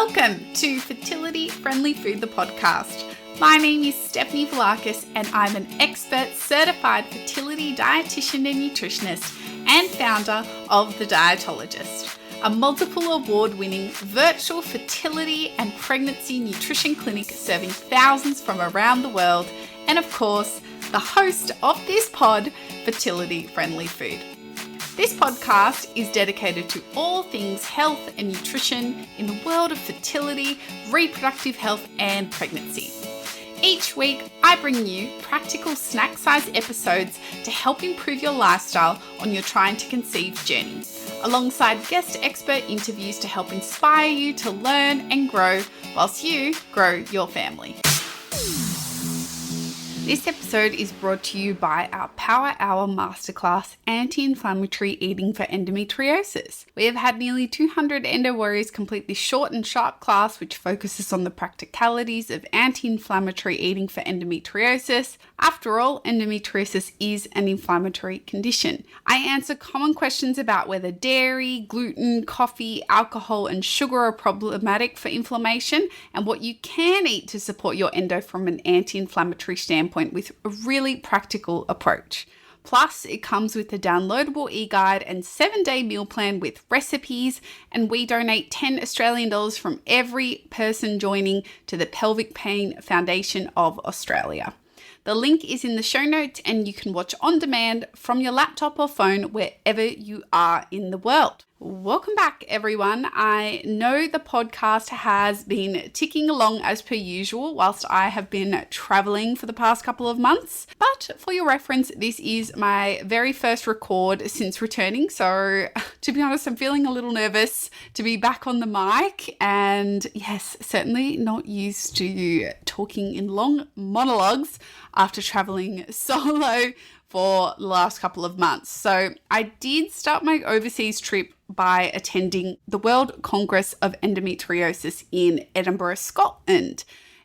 Welcome to Fertility Friendly Food, the podcast. My name is Stephanie Vlakis and I'm an expert certified fertility dietitian and nutritionist and founder of The Dietologist, a multiple award-winning virtual fertility and pregnancy nutrition clinic serving thousands from around the world, and of course, the host of this pod, Fertility Friendly Food. This podcast is dedicated to all things health and nutrition in the world of fertility, reproductive health, and pregnancy. Each week, I bring you practical snack-sized episodes to help improve your lifestyle on your trying to conceive journey, alongside guest expert interviews to help inspire you to learn and grow whilst you grow your family. This episode is brought to you by our Power Hour Masterclass, Anti-Inflammatory Eating for Endometriosis. We have had nearly 200 endo warriors complete this short and sharp class, which focuses on the practicalities of anti-inflammatory eating for endometriosis. After all, endometriosis is an inflammatory condition. I answer common questions about whether dairy, gluten, coffee, alcohol, and sugar are problematic for inflammation, and what you can eat to support your endo from an anti-inflammatory standpoint with a really practical approach. Plus, it comes with a downloadable e-guide and 7-day meal plan with recipes, and we donate $10 Australian from every person joining to the Pelvic Pain Foundation of Australia. The link is in the show notes and you can watch on demand from your laptop or phone wherever you are in the world. Welcome back, everyone. I know the podcast has been ticking along as per usual whilst I have been traveling for the past couple of months. But for your reference, this is my very first record since returning. So to be honest, I'm feeling a little nervous to be back on the mic. And yes, certainly not used to talking in long monologues after traveling solo for the last couple of months. So I did start my overseas trip by attending the World Congress of Endometriosis in Edinburgh, Scotland.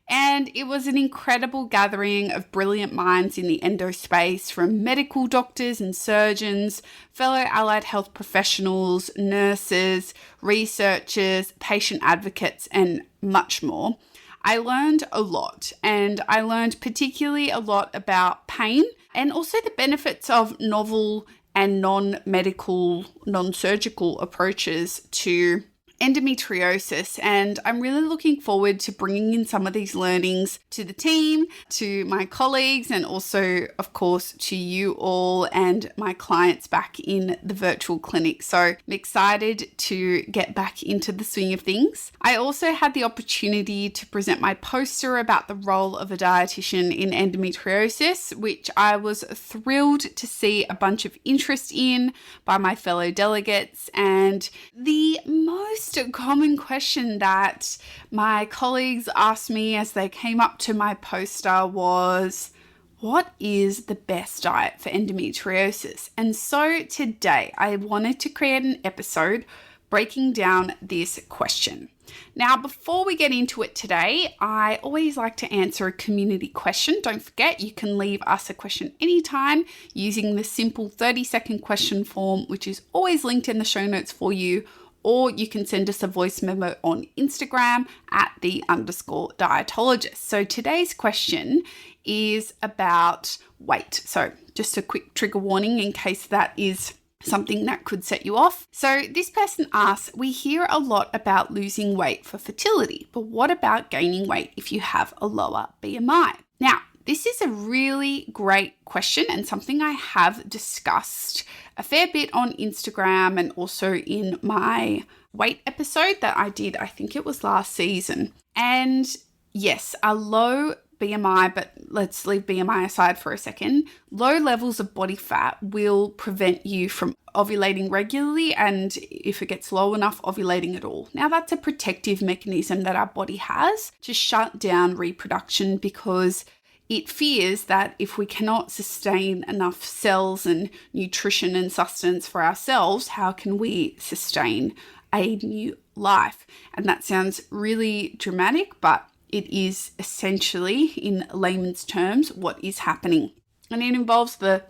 And it was an incredible gathering of brilliant minds in the endo space, from medical doctors and surgeons, fellow allied health professionals, nurses, researchers, patient advocates, and much more. I learned a lot, and I learned particularly a lot about pain and also the benefits of novel and non-medical, non-surgical approaches to endometriosis. And I'm really looking forward to bringing in some of these learnings to the team, to my colleagues, and also, of course, to you all and my clients back in the virtual clinic. So I'm excited to get back into the swing of things. I also had the opportunity to present my poster about the role of a dietitian in endometriosis, which I was thrilled to see a bunch of interest in by my fellow delegates. And the most common question that my colleagues asked me as they came up to my poster was, what is the best diet for endometriosis? And so today I wanted to create an episode breaking down this question. Now, before we get into it today, I always like to answer a community question. Don't forget, you can leave us a question anytime using the simple 30-second question form, which is always linked in the show notes for you. Or you can send us a voice memo on Instagram at @the_dietologist. So today's question is about weight. So just a quick trigger warning in case that is something that could set you off. So this person asks, we hear a lot about losing weight for fertility, but what about gaining weight if you have a lower BMI? Now, this is a really great question and something I have discussed a fair bit on Instagram and also in my weight episode that I did, I think it was last season. And yes, a low BMI, but let's leave BMI aside for a second. Low levels of body fat will prevent you from ovulating regularly, and if it gets low enough, ovulating at all. Now, that's a protective mechanism that our body has to shut down reproduction, because it fears that if we cannot sustain enough cells and nutrition and sustenance for ourselves, how can we sustain a new life? And that sounds really dramatic, but it is essentially, in layman's terms, what is happening. And it involves the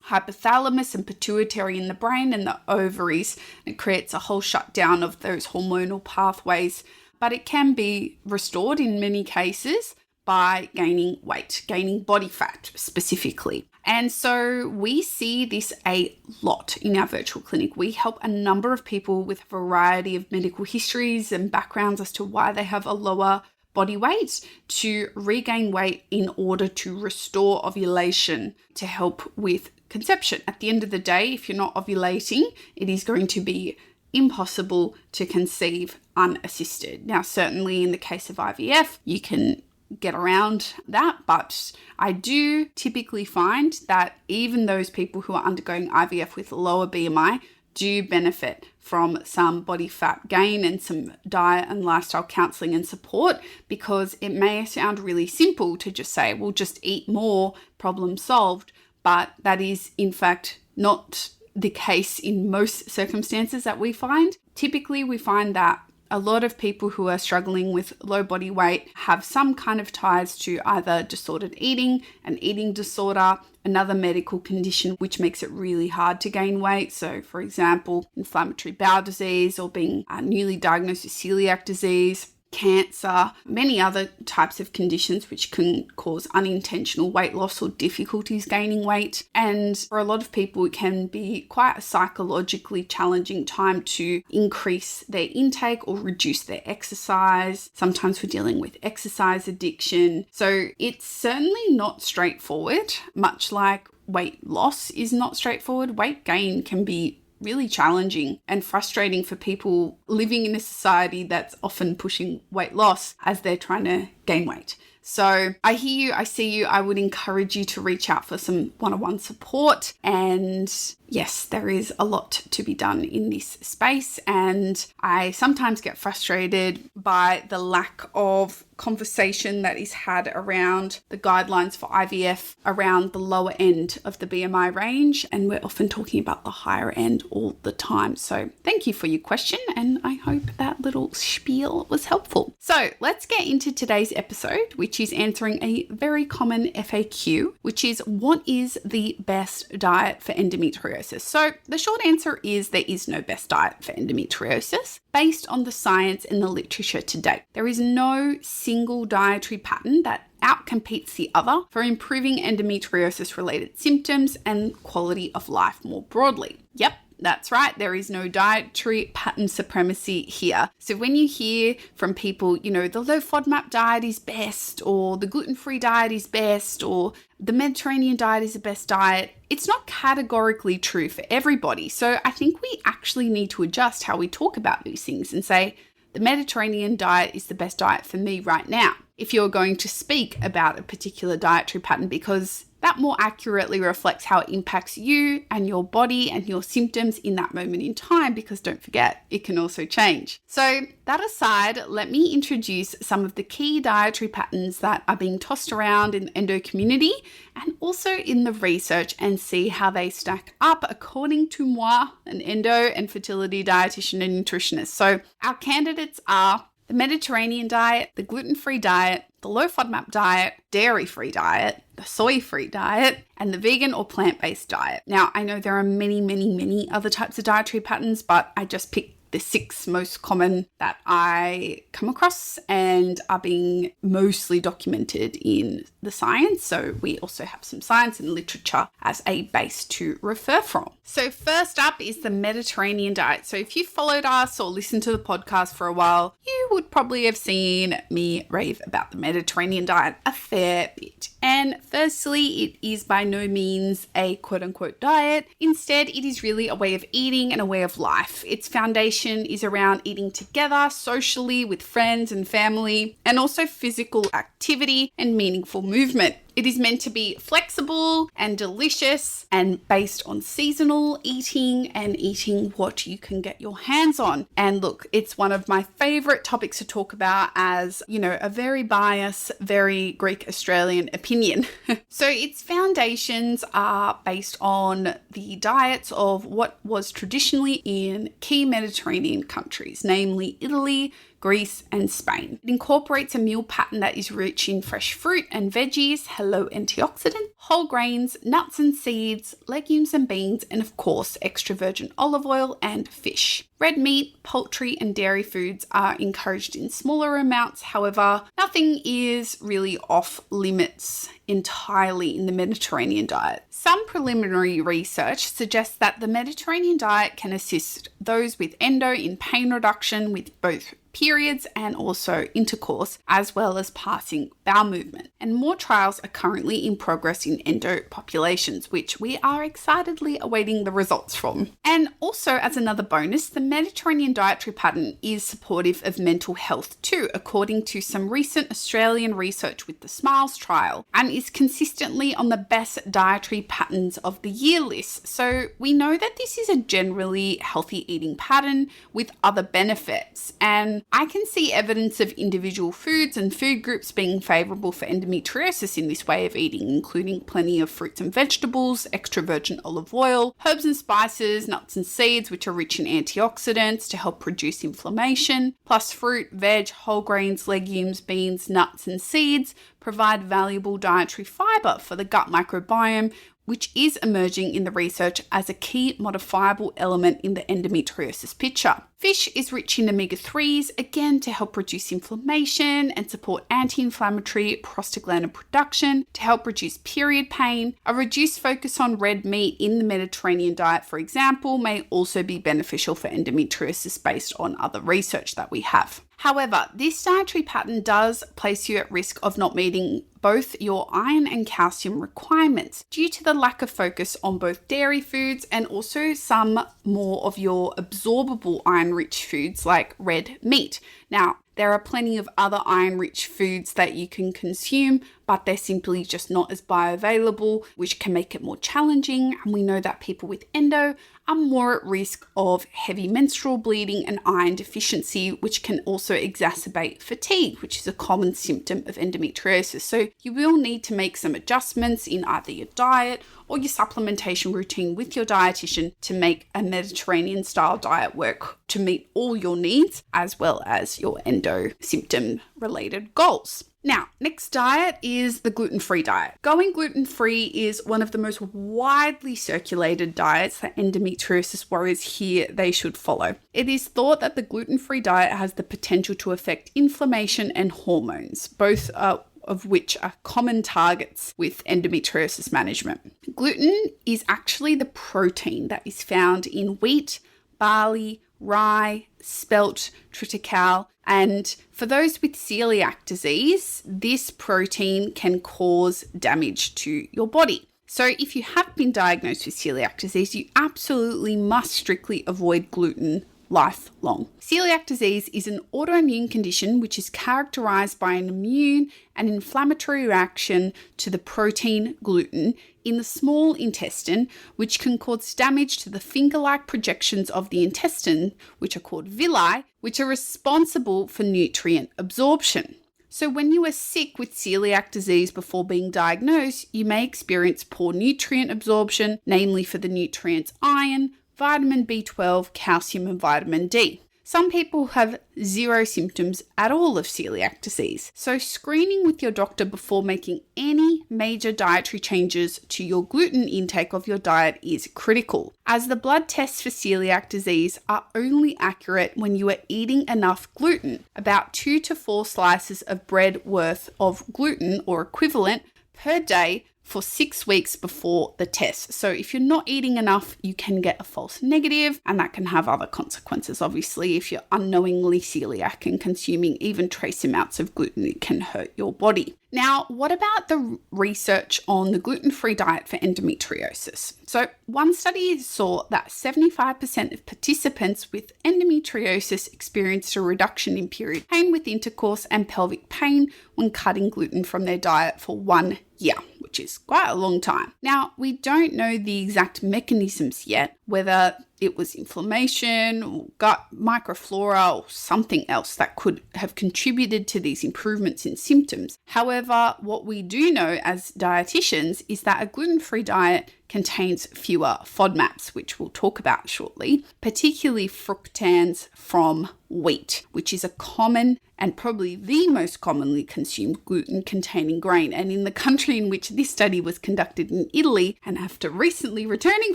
hypothalamus and pituitary in the brain and the ovaries. It creates a whole shutdown of those hormonal pathways but it can be restored in many cases by gaining weight, gaining body fat specifically. And so we see this a lot in our virtual clinic. We help a number of people with a variety of medical histories and backgrounds as to why they have a lower body weight to regain weight in order to restore ovulation to help with conception. At the end of the day, if you're not ovulating, it is going to be impossible to conceive unassisted. Now, certainly in the case of IVF, you can get around that, but I do typically find that even those people who are undergoing IVF with lower BMI do benefit from some body fat gain and some diet and lifestyle counseling and support, because it may sound really simple to just say, well, just eat more, problem solved, but that is in fact not the case in most circumstances that we find. Typically, we find that a lot of people who are struggling with low body weight have some kind of ties to either disordered eating, an eating disorder, another medical condition which makes it really hard to gain weight. So, for example, inflammatory bowel disease, or being newly diagnosed with celiac disease, cancer, many other types of conditions which can cause unintentional weight loss or difficulties gaining weight. And for a lot of people, it can be quite a psychologically challenging time to increase their intake or reduce their exercise. Sometimes we're dealing with exercise addiction. So it's certainly not straightforward, much like weight loss is not straightforward. Weight gain can be really challenging and frustrating for people living in a society that's often pushing weight loss as they're trying to gain weight. So I hear you, I see you. I would encourage you to reach out for some one-on-one support. And yes, there is a lot to be done in this space. And I sometimes get frustrated by the lack of conversation that is had around the guidelines for IVF around the lower end of the BMI range. And we're often talking about the higher end all the time. So thank you for your question. And I hope that little spiel was helpful. So let's get into today's episode, which is answering a very common FAQ, which is, what is the best diet for endometriosis? So the short answer is there is no best diet for endometriosis based on the science and the literature to date. There is no single dietary pattern that outcompetes the other for improving endometriosis related symptoms and quality of life more broadly. Yep, that's right. There is no dietary pattern supremacy here. So when you hear from people, the low FODMAP diet is best, or the gluten-free diet is best, or the Mediterranean diet is the best diet, it's not categorically true for everybody. So I think we actually need to adjust how we talk about these things and say, the Mediterranean diet is the best diet for me right now, if you're going to speak about a particular dietary pattern, because that more accurately reflects how it impacts you and your body and your symptoms in that moment in time, because don't forget, it can also change. So that aside, let me introduce some of the key dietary patterns that are being tossed around in the endo community and also in the research, and see how they stack up according to moi, an endo and fertility dietitian and nutritionist. So our candidates are the Mediterranean diet, the gluten-free diet, the low FODMAP diet, dairy-free diet, the soy-free diet, and the vegan or plant-based diet. Now, I know there are many, many, many other types of dietary patterns, but I just picked the 6 most common that I come across and are being mostly documented in the science. So we also have some science and literature as a base to refer from. So first up is the Mediterranean diet. So if you followed us or listened to the podcast for a while, you would probably have seen me rave about the Mediterranean diet a fair bit. And firstly, it is by no means a quote unquote diet. Instead, it is really a way of eating and a way of life. Its foundation is around eating together, socially, with friends and family, and also physical activity and meaningful movement. It is meant to be flexible and delicious and based on seasonal eating and eating what you can get your hands on. And look, it's one of my favorite topics to talk about as, a very biased, very Greek Australian opinion. So its foundations are based on the diets of what was traditionally in key Mediterranean countries, namely Italy, Greece, and Spain. It incorporates a meal pattern that is rich in fresh fruit and veggies, hello antioxidant, whole grains, nuts and seeds, legumes and beans, and of course, extra virgin olive oil and fish. Red meat, poultry, and dairy foods are encouraged in smaller amounts. However, nothing is really off limits entirely in the Mediterranean diet. Some preliminary research suggests that the Mediterranean diet can assist those with endo in pain reduction with both periods and also intercourse, as well as passing bowel movement. And more trials are currently in progress in endo populations, which we are excitedly awaiting the results from. And also, as another bonus, the Mediterranean dietary pattern is supportive of mental health too, according to some recent Australian research with the SMILES trial, and is consistently on the best dietary patterns of the year list. So we know that this is a generally healthy eating pattern with other benefits, and I can see evidence of individual foods and food groups being favourable for endometriosis in this way of eating, including plenty of fruits and vegetables, extra virgin olive oil, herbs and spices, nuts and seeds, which are rich in antioxidants to help reduce inflammation, plus fruit, veg, whole grains, legumes, beans, nuts and seeds provide valuable dietary fibre for the gut microbiome, which is emerging in the research as a key modifiable element in the endometriosis picture. Fish is rich in omega-3s, again to help reduce inflammation and support anti-inflammatory prostaglandin production to help reduce period pain. A reduced focus on red meat in the Mediterranean diet, for example, may also be beneficial for endometriosis based on other research that we have. However, this dietary pattern does place you at risk of not meeting both your iron and calcium requirements due to the lack of focus on both dairy foods and also some more of your absorbable iron-rich foods like red meat. Now, there are plenty of other iron-rich foods that you can consume, but they're simply just not as bioavailable, which can make it more challenging. And we know that people with endo are more at risk of heavy menstrual bleeding and iron deficiency, which can also exacerbate fatigue, which is a common symptom of endometriosis. So you will need to make some adjustments in either your diet or your supplementation routine with your dietitian to make a Mediterranean style diet work to meet all your needs as well as your endo symptom related goals. Now, next diet is the gluten-free diet. Going gluten-free is one of the most widely circulated diets that endometriosis warriors hear they should follow. It is thought that the gluten-free diet has the potential to affect inflammation and hormones, both of which are common targets with endometriosis management. Gluten is actually the protein that is found in wheat, barley, rye, spelt, triticale, and for those with celiac disease, this protein can cause damage to your body. So if you have been diagnosed with celiac disease, you absolutely must strictly avoid gluten lifelong. Celiac disease is an autoimmune condition which is characterized by an immune and inflammatory reaction to the protein gluten in the small intestine, which can cause damage to the finger-like projections of the intestine, which are called villi, which are responsible for nutrient absorption. So when you are sick with celiac disease before being diagnosed, you may experience poor nutrient absorption, namely for the nutrients iron, vitamin B12, calcium, and vitamin D. Some people have zero symptoms at all of celiac disease. So screening with your doctor before making any major dietary changes to your gluten intake of your diet is critical, as the blood tests for celiac disease are only accurate when you are eating enough gluten, about 2 to 4 slices of bread worth of gluten or equivalent per day for 6 weeks before the test. So if you're not eating enough, you can get a false negative, and that can have other consequences. Obviously, if you're unknowingly celiac and consuming even trace amounts of gluten, it can hurt your body. Now, what about the research on the gluten-free diet for endometriosis? So one study saw that 75% of participants with endometriosis experienced a reduction in period pain with intercourse and pelvic pain when cutting gluten from their diet for 1 year, which is quite a long time. Now, we don't know the exact mechanisms yet, whether it was inflammation or gut microflora or something else that could have contributed to these improvements in symptoms. However, what we do know as dietitians is that a gluten-free diet contains fewer FODMAPs, which we'll talk about shortly, particularly fructans from wheat, which is a common and probably the most commonly consumed gluten-containing grain. And in the country in which this study was conducted in Italy, and after recently returning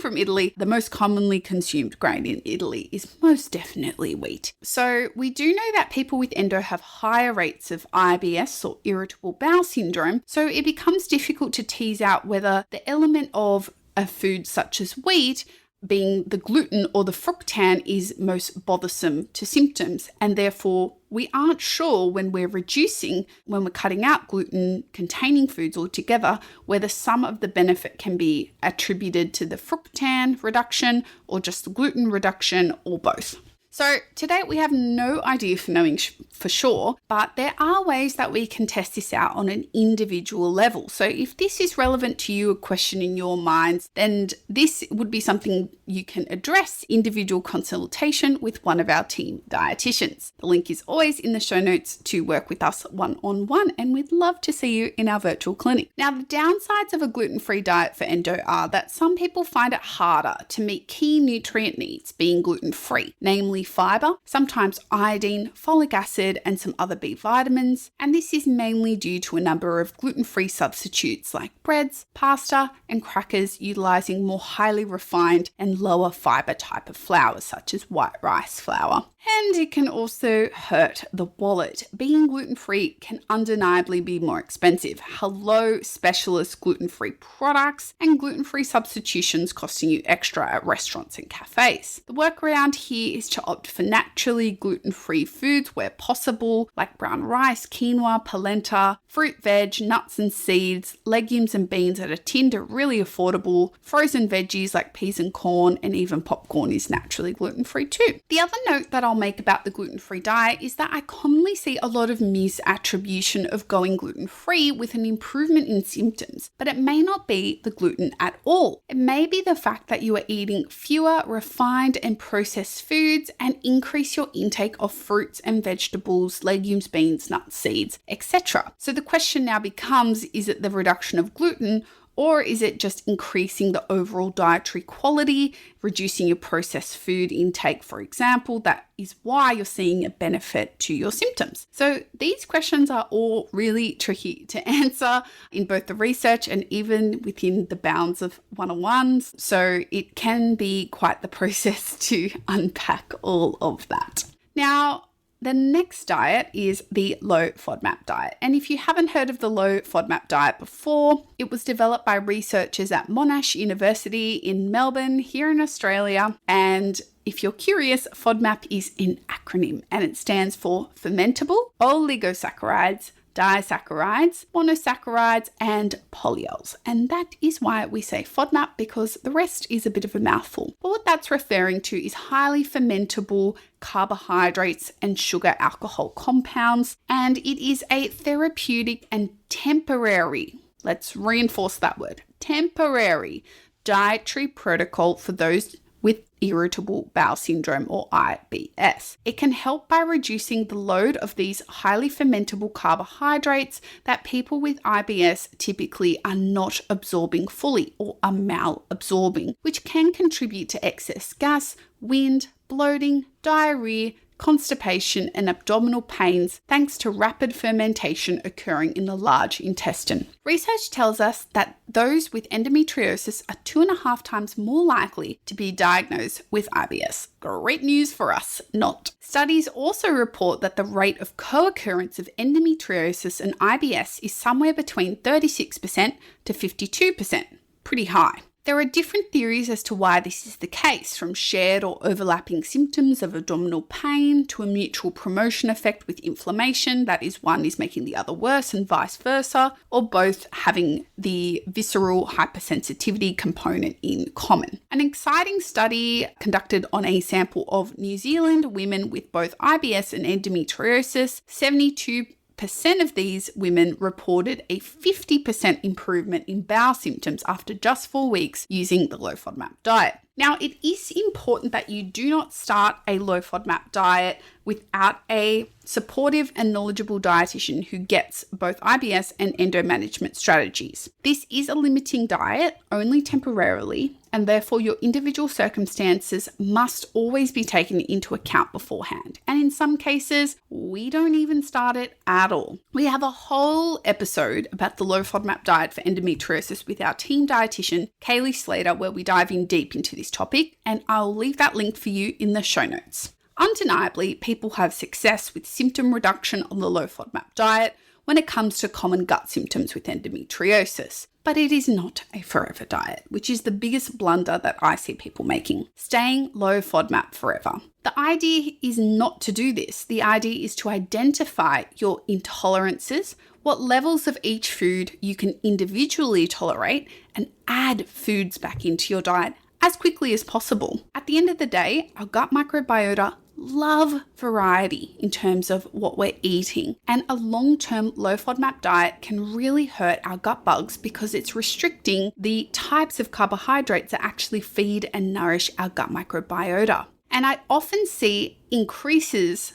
from Italy, the most commonly consumed grain in Italy is most definitely wheat. So we do know that people with endo have higher rates of IBS or irritable bowel syndrome, so it becomes difficult to tease out whether the element of a food such as wheat, being the gluten or the fructan, is most bothersome to symptoms, and therefore we aren't sure when we're cutting out gluten-containing foods altogether, whether some of the benefit can be attributed to the fructan reduction or just the gluten reduction or both. So today we have no idea for knowing for sure, but there are ways that we can test this out on an individual level. So if this is relevant to you, a question in your minds, then this would be something you can address individual consultation with one of our team dietitians. The link is always in the show notes to work with us one-on-one, and we'd love to see you in our virtual clinic. Now, the downsides of a gluten-free diet for endo are that some people find it harder to meet key nutrient needs being gluten-free, namely fiber, sometimes iodine, folic acid, and some other B vitamins. And this is mainly due to a number of gluten-free substitutes like breads, pasta, and crackers utilizing more highly refined and lower fiber type of flours, such as white rice flour. And it can also hurt the wallet. Being gluten-free can undeniably be more expensive. Hello, specialist gluten-free products and gluten-free substitutions costing you extra at restaurants and cafes. The workaround here is to opt for naturally gluten-free foods where possible, like brown rice, quinoa, polenta, fruit, veg, nuts and seeds, legumes and beans that are tinned are really affordable. Frozen veggies like peas and corn, and even popcorn is naturally gluten-free too. The other note that I'll make about the gluten-free diet is that I commonly see a lot of misattribution of going gluten-free with an improvement in symptoms, but it may not be the gluten at all. It may be the fact that you are eating fewer refined and processed foods and increase your intake of fruits and vegetables, legumes, beans, nuts, seeds, etc. So the question now becomes, is it the reduction of gluten, or is it just increasing the overall dietary quality, reducing your processed food intake, for example? That is why you're seeing a benefit to your symptoms. So these questions are all really tricky to answer in both the research and even within the bounds of one-on-ones. So it can be quite the process to unpack all of that. Now, the next diet is the low FODMAP diet. And if you haven't heard of the low FODMAP diet before, it was developed by researchers at Monash University in Melbourne, here in Australia. And if you're curious, FODMAP is an acronym and it stands for fermentable oligosaccharides, disaccharides, monosaccharides, and polyols. And that is why we say FODMAP, because the rest is a bit of a mouthful. But what that's referring to is highly fermentable carbohydrates and sugar alcohol compounds, and it is a therapeutic and temporary, let's reinforce that word, temporary dietary protocol for those with irritable bowel syndrome or IBS. It can help by reducing the load of these highly fermentable carbohydrates that people with IBS typically are not absorbing fully or are malabsorbing, which can contribute to excess gas, wind, bloating, diarrhea, constipation, and abdominal pains thanks to rapid fermentation occurring in the large intestine. Research tells us that those with endometriosis are 2.5 times more likely to be diagnosed with IBS. Great news for us, not. Studies also report that the rate of co-occurrence of endometriosis and IBS is somewhere between 36% to 52%. Pretty high. There are different theories as to why this is the case, from shared or overlapping symptoms of abdominal pain to a mutual promotion effect with inflammation, that is, one is making the other worse and vice versa, or both having the visceral hypersensitivity component in common. An exciting study conducted on a sample of New Zealand women with both IBS and endometriosis, 72% of these women reported a 50% improvement in bowel symptoms after just 4 weeks using the low FODMAP diet. Now, it is important that you do not start a low FODMAP diet without a supportive and knowledgeable dietitian who gets both IBS and endo management strategies. This is a limiting diet only temporarily, and therefore your individual circumstances must always be taken into account beforehand. And in some cases, we don't even start it at all. We have a whole episode about the low FODMAP diet for endometriosis with our team dietitian, Kaylee Slater, where we dive in deep into this topic, and I'll leave that link for you in the show notes. Undeniably, people have success with symptom reduction on the low FODMAP diet when it comes to common gut symptoms with endometriosis. But it is not a forever diet, which is the biggest blunder that I see people making, staying low FODMAP forever. The idea is not to do this. The idea is to identify your intolerances, what levels of each food you can individually tolerate, and add foods back into your diet as quickly as possible. At the end of the day, our gut microbiota love variety in terms of what we're eating, and a long-term low FODMAP diet can really hurt our gut bugs because it's restricting the types of carbohydrates that actually feed and nourish our gut microbiota. And I often see increases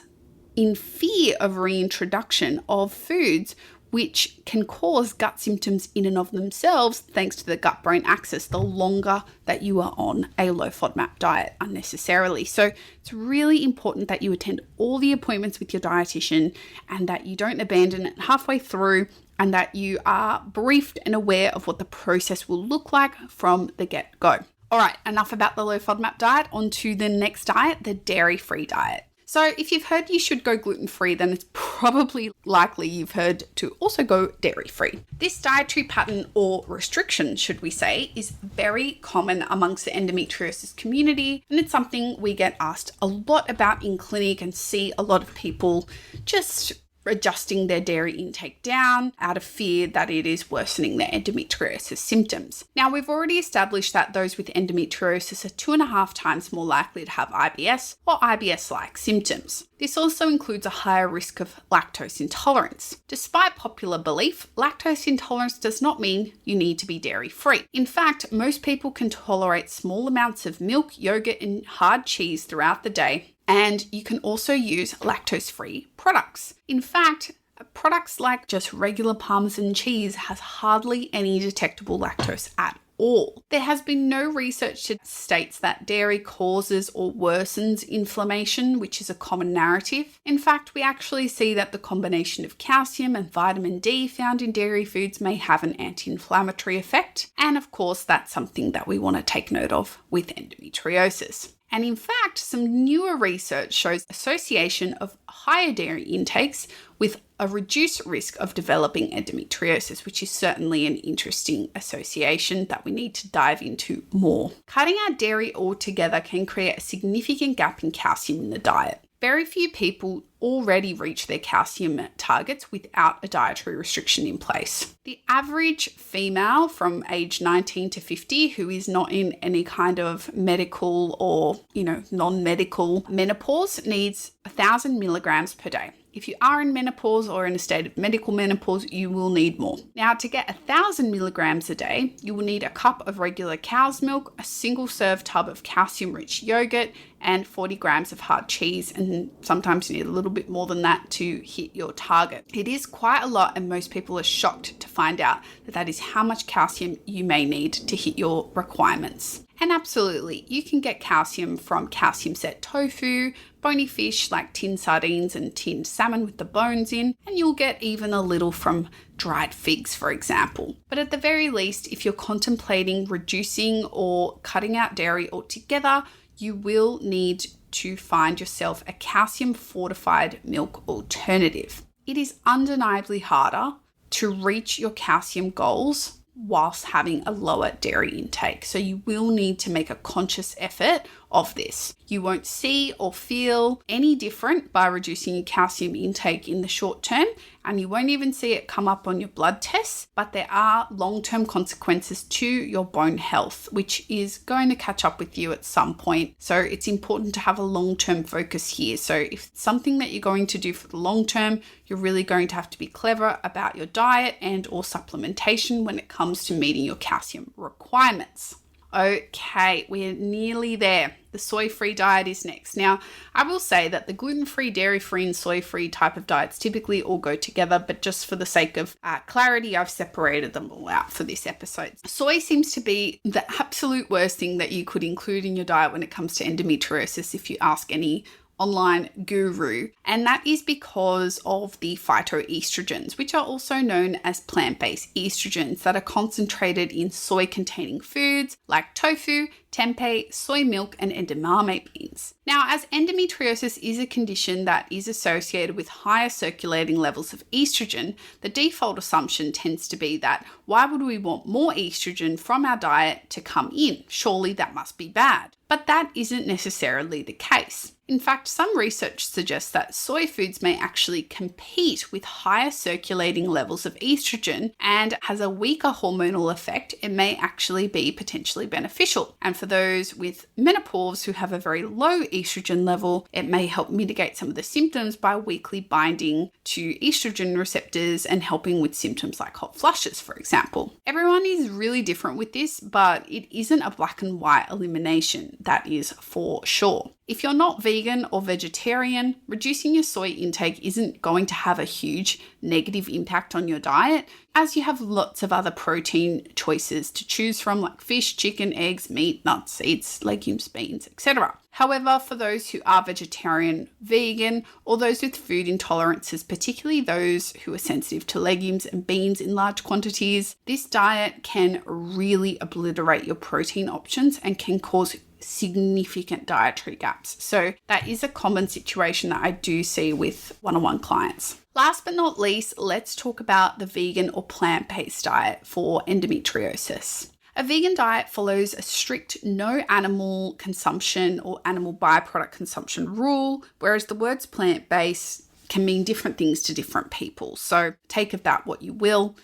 in fear of reintroduction of foods which can cause gut symptoms in and of themselves thanks to the gut-brain axis the longer that you are on a low FODMAP diet unnecessarily. So it's really important that you attend all the appointments with your dietitian and that you don't abandon it halfway through, and that you are briefed and aware of what the process will look like from the get-go. All right, enough about the low FODMAP diet. On to the next diet, the dairy-free diet. So if you've heard you should go gluten-free, then it's probably likely you've heard to also go dairy-free. This dietary pattern, or restriction, should we say, is very common amongst the endometriosis community, and it's something we get asked a lot about in clinic and see a lot of people just adjusting their dairy intake down out of fear that it is worsening their endometriosis symptoms. Now, we've already established that those with endometriosis are 2.5 times more likely to have IBS or IBS-like symptoms. This also includes a higher risk of lactose intolerance. Despite popular belief, lactose intolerance does not mean you need to be dairy-free. In fact, most people can tolerate small amounts of milk, yogurt, and hard cheese throughout the day. And you can also use lactose-free products. In fact, products like just regular Parmesan cheese has hardly any detectable lactose at all. There has been no research that states that dairy causes or worsens inflammation, which is a common narrative. In fact, we actually see that the combination of calcium and vitamin D found in dairy foods may have an anti-inflammatory effect. And of course, that's something that we want to take note of with endometriosis. And in fact, some newer research shows association of higher dairy intakes with a reduced risk of developing endometriosis, which is certainly an interesting association that we need to dive into more. Cutting out dairy altogether can create a significant gap in calcium in the diet. Very few people already reach their calcium targets without a dietary restriction in place. The average female from age 19 to 50 who is not in any kind of medical or, non-medical menopause needs 1,000 milligrams per day. If you are in menopause or in a state of medical menopause, you will need more. Now, to get 1,000 milligrams a day, you will need a cup of regular cow's milk, a single serve tub of calcium-rich yogurt, and 40 grams of hard cheese. And sometimes you need a little bit more than that to hit your target. It is quite a lot, and most people are shocked to find out that that is how much calcium you may need to hit your requirements. And absolutely, you can get calcium from calcium set tofu, bony fish like tinned sardines and tinned salmon with the bones in, and you'll get even a little from dried figs, for example. But at the very least, if you're contemplating reducing or cutting out dairy altogether, you will need to find yourself a calcium fortified milk alternative. It is undeniably harder to reach your calcium goals whilst having a lower dairy intake. So you will need to make a conscious effort of this. You won't see or feel any different by reducing your calcium intake in the short term, and you won't even see it come up on your blood tests, but there are long-term consequences to your bone health, which is going to catch up with you at some point. So it's important to have a long-term focus here. So if it's something that you're going to do for the long term, you're really going to have to be clever about your diet and or supplementation when it comes to meeting your calcium requirements. Okay, we're nearly there. The soy-free diet is next. Now, I will say that the gluten-free, dairy-free, and soy-free type of diets typically all go together, but just for the sake of clarity, I've separated them all out for this episode. Soy seems to be the absolute worst thing that you could include in your diet when it comes to endometriosis, if you ask any online guru, and that is because of the phytoestrogens, which are also known as plant-based estrogens that are concentrated in soy-containing foods like tofu, tempeh, soy milk, and edamame beans. Now, as endometriosis is a condition that is associated with higher circulating levels of estrogen, the default assumption tends to be that why would we want more estrogen from our diet to come in? Surely that must be bad. But that isn't necessarily the case. In fact, some research suggests that soy foods may actually compete with higher circulating levels of estrogen and has a weaker hormonal effect. It may actually be potentially beneficial. And for those with menopause who have a very low estrogen level, it may help mitigate some of the symptoms by weakly binding to estrogen receptors and helping with symptoms like hot flushes, for example. Everyone is really different with this, but it isn't a black and white elimination, that is for sure. If you're not vegan or vegetarian, reducing your soy intake isn't going to have a huge negative impact on your diet, as you have lots of other protein choices to choose from, like fish, chicken, eggs, meat, nuts, seeds, legumes, beans, etc. However, for those who are vegetarian, vegan, or those with food intolerances, particularly those who are sensitive to legumes and beans in large quantities, this diet can really obliterate your protein options and can cause significant dietary gaps. So that is a common situation that I do see with one-on-one clients. Last but not least, let's talk about the vegan or plant-based diet for endometriosis. A vegan diet follows a strict no animal consumption or animal byproduct consumption rule, whereas the words plant-based can mean different things to different people. So take of that what you will.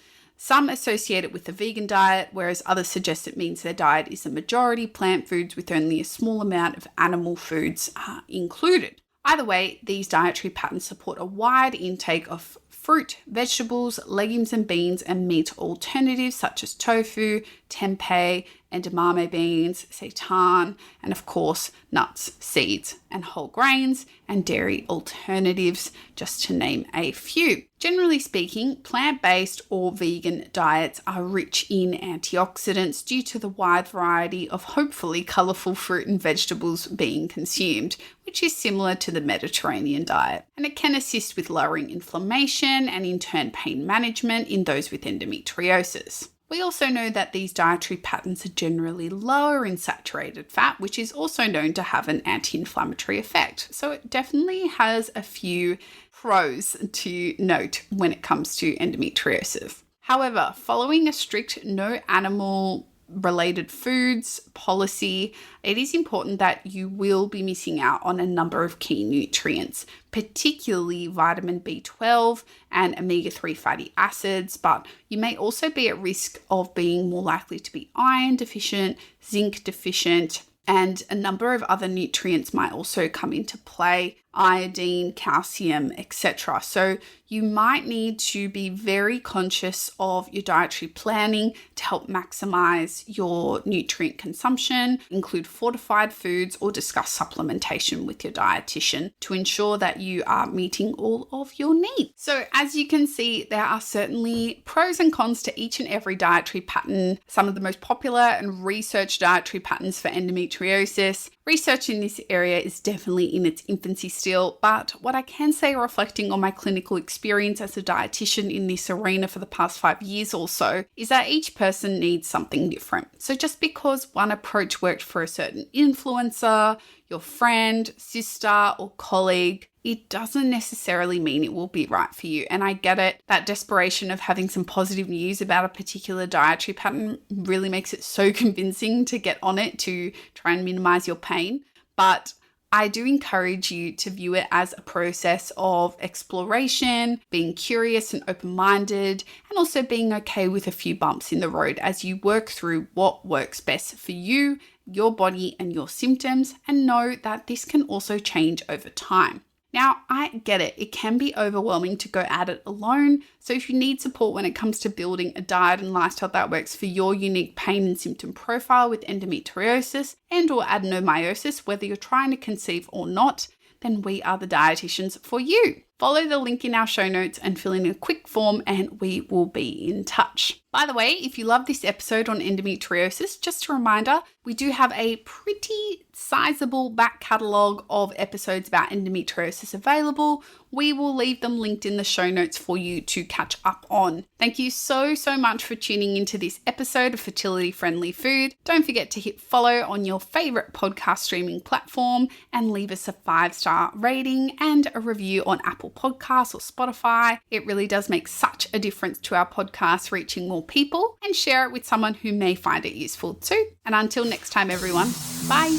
Some associate it with the vegan diet, whereas others suggest it means their diet is a majority plant foods with only a small amount of animal foods included. Either way, these dietary patterns support a wide intake of fruit, vegetables, legumes and beans, and meat alternatives such as tofu, tempeh, edamame beans, seitan, and of course, nuts, seeds, and whole grains, and dairy alternatives, just to name a few. Generally speaking, plant-based or vegan diets are rich in antioxidants due to the wide variety of hopefully colourful fruit and vegetables being consumed, which is similar to the Mediterranean diet. And it can assist with lowering inflammation and in turn pain management in those with endometriosis. We also know that these dietary patterns are generally lower in saturated fat, which is also known to have an anti-inflammatory effect. So it definitely has a few pros to note when it comes to endometriosis. However, following a strict no animal related foods policy, it is important that you will be missing out on a number of key nutrients, particularly vitamin B12 and omega-3 fatty acids, but you may also be at risk of being more likely to be iron deficient, zinc deficient, and a number of other nutrients might also come into play, iodine, calcium, etc. So you might need to be very conscious of your dietary planning to help maximize your nutrient consumption, include fortified foods, or discuss supplementation with your dietitian to ensure that you are meeting all of your needs. So as you can see, there are certainly pros and cons to each and every dietary pattern. Some of the most popular and researched dietary patterns for endometriosis. Research in this area is definitely in its infancy still, but what I can say, reflecting on my clinical experience as a dietitian in this arena for the past 5 years or so, is that each person needs something different. So just because one approach worked for a certain influencer, your friend, sister, or colleague, it doesn't necessarily mean it will be right for you. And I get it, that desperation of having some positive news about a particular dietary pattern really makes it so convincing to get on it to try and minimize your pain. But I do encourage you to view it as a process of exploration, being curious and open-minded, and also being okay with a few bumps in the road as you work through what works best for you, your body, and your symptoms, and know that this can also change over time. Now, I get it. It can be overwhelming to go at it alone. So if you need support when it comes to building a diet and lifestyle that works for your unique pain and symptom profile with endometriosis and or adenomyosis, whether you're trying to conceive or not, then we are the dietitians for you. Follow the link in our show notes and fill in a quick form and we will be in touch. By the way, if you love this episode on endometriosis, just a reminder, we do have a pretty sizable back catalogue of episodes about endometriosis available. We will leave them linked in the show notes for you to catch up on. Thank you so much for tuning into this episode of Fertility Friendly Food. Don't forget to hit follow on your favorite podcast streaming platform and leave us a 5-star rating and a review on Apple Podcasts or Spotify. It really does make such a difference to our podcast reaching more people, and share it with someone who may find it useful too. And until next time, everyone, bye.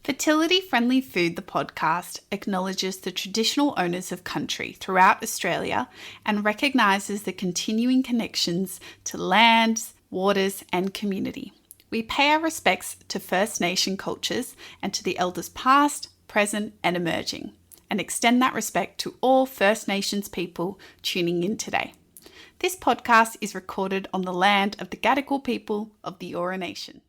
Fertility Friendly Food, the podcast, acknowledges the traditional owners of country throughout Australia and recognises the continuing connections to lands, waters and community. We pay our respects to First Nation cultures and to the elders past, present and emerging, and extend that respect to all First Nations people tuning in today. This podcast is recorded on the land of the Gadigal people of the Eora Nation.